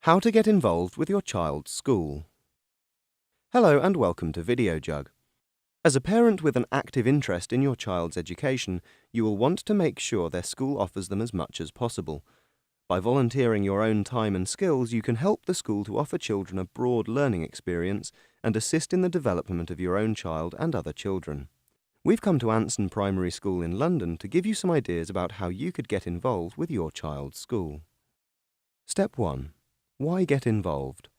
How to get involved with your child's school. Hello and welcome to Videojug. As a parent with an active interest in your child's education, you will want to make sure their school offers them as much as possible. By volunteering your own time and skills, you can help the school to offer children a broad learning experience and assist in the development of your own child and other children. We've come to Anson Primary School in London to give you some ideas about how you could get involved with your child's school. Step 1. Why get involved?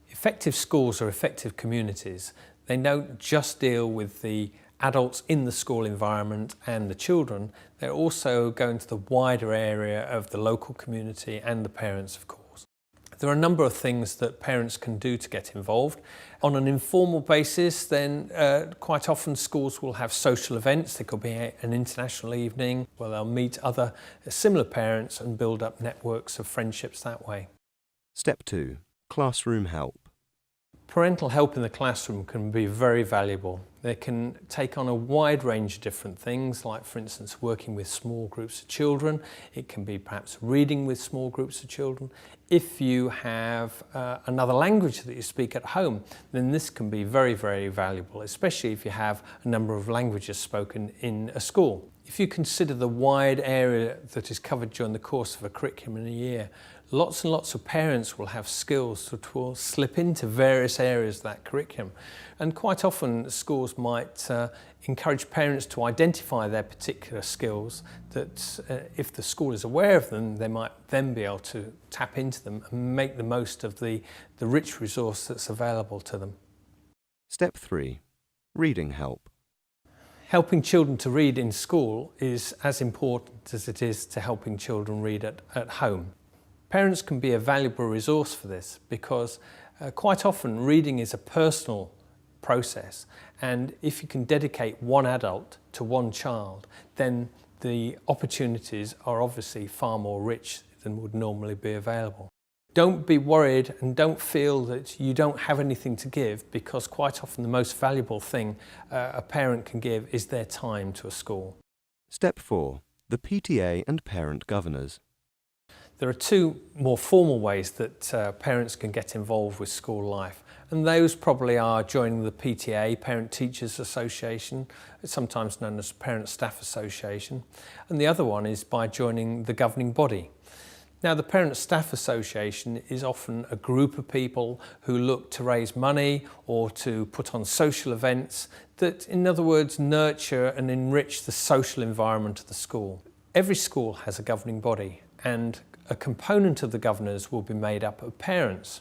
Effective schools are effective communities. They don't just deal with the adults in the school environment and the children, they're also going to the wider area of the local community and the parents, of course. There are a number of things that parents can do to get involved. On an informal basis, then quite often schools will have social events. There could be an international evening where they'll meet other similar parents and build up networks of friendships that way. Step 2. Classroom help. Parental help in the classroom can be very valuable. They can take on a wide range of different things, like for instance working with small groups of children. It can be perhaps reading with small groups of children. If you have another language that you speak at home, then this can be very, very valuable, especially if you have a number of languages spoken in a school. If you consider the wide area that is covered during the course of a curriculum in a year, lots and lots of parents will have skills that will slip into various areas of that curriculum. And quite often schools might encourage parents to identify their particular skills that if the school is aware of them, they might then be able to tap into them and make the most of the rich resource that's available to them. Step 3. Reading help. Helping children to read in school is as important as it is to helping children read at home. Parents can be a valuable resource for this because quite often reading is a personal process, and if you can dedicate one adult to one child, then the opportunities are obviously far more rich than would normally be available. Don't be worried and don't feel that you don't have anything to give, because quite often the most valuable thing a parent can give is their time to a school. Step 4. The PTA and Parent Governors. There are two more formal ways that parents can get involved with school life, and those probably are joining the PTA, Parent Teachers Association, sometimes known as Parent Staff Association, and the other one is by joining the governing body. Now, the Parent Staff Association is often a group of people who look to raise money or to put on social events that, in other words, nurture and enrich the social environment of the school. Every school has a governing body, and a component of the governors will be made up of parents.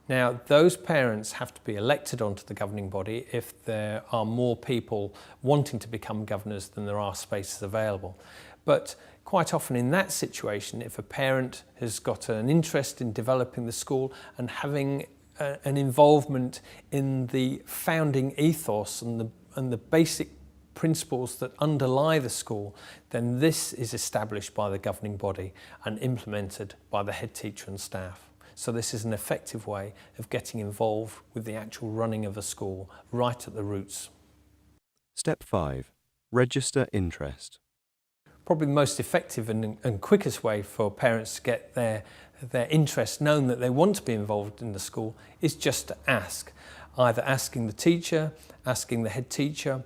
Now, those parents have to be elected onto the governing body if there are more people wanting to become governors than there are spaces available. But quite often in that situation, if a parent has got an interest in developing the school and having an involvement in the founding ethos and the basic principles that underlie the school, then this is established by the governing body and implemented by the head teacher and staff. So this is an effective way of getting involved with the actual running of a school right at the roots. Step 5. Register interest. Probably the most effective and quickest way for parents to get their interest known that they want to be involved in the school is just to ask. Either asking the teacher, asking the head teacher,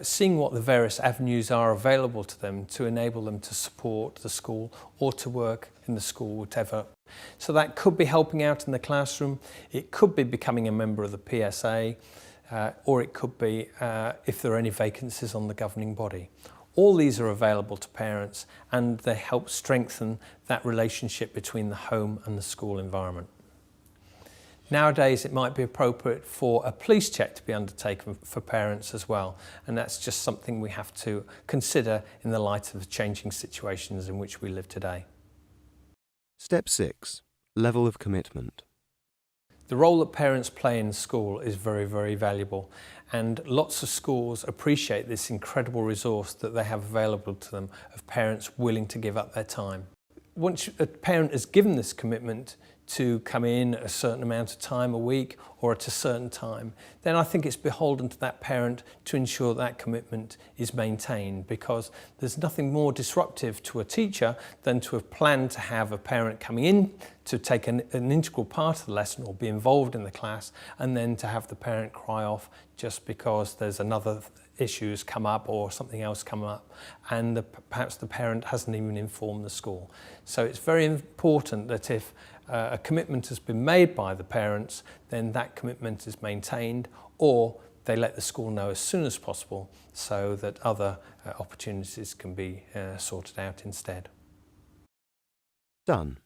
seeing what the various avenues are available to them to enable them to support the school or to work in the school, whatever. So that could be helping out in the classroom, it could be becoming a member of the PSA, or it could be if there are any vacancies on the governing body. All these are available to parents, and they help strengthen that relationship between the home and the school environment. Nowadays, it might be appropriate for a police check to be undertaken for parents as well, and that's just something we have to consider in the light of the changing situations in which we live today. Step 6. Level of commitment. The role that parents play in school is very, very valuable, and lots of schools appreciate this incredible resource that they have available to them of parents willing to give up their time. once a parent has given this commitment to come in a certain amount of time a week or at a certain time, then I think it's beholden to that parent to ensure that commitment is maintained, because there's nothing more disruptive to a teacher than to have planned to have a parent coming in to take an integral part of the lesson or be involved in the class, and then to have the parent cry off just because there's another issues come up or something else come up, and perhaps the parent hasn't even informed the school. So it's very important that if a commitment has been made by the parents, then that commitment is maintained, or they let the school know as soon as possible so that other opportunities can be sorted out instead. Done.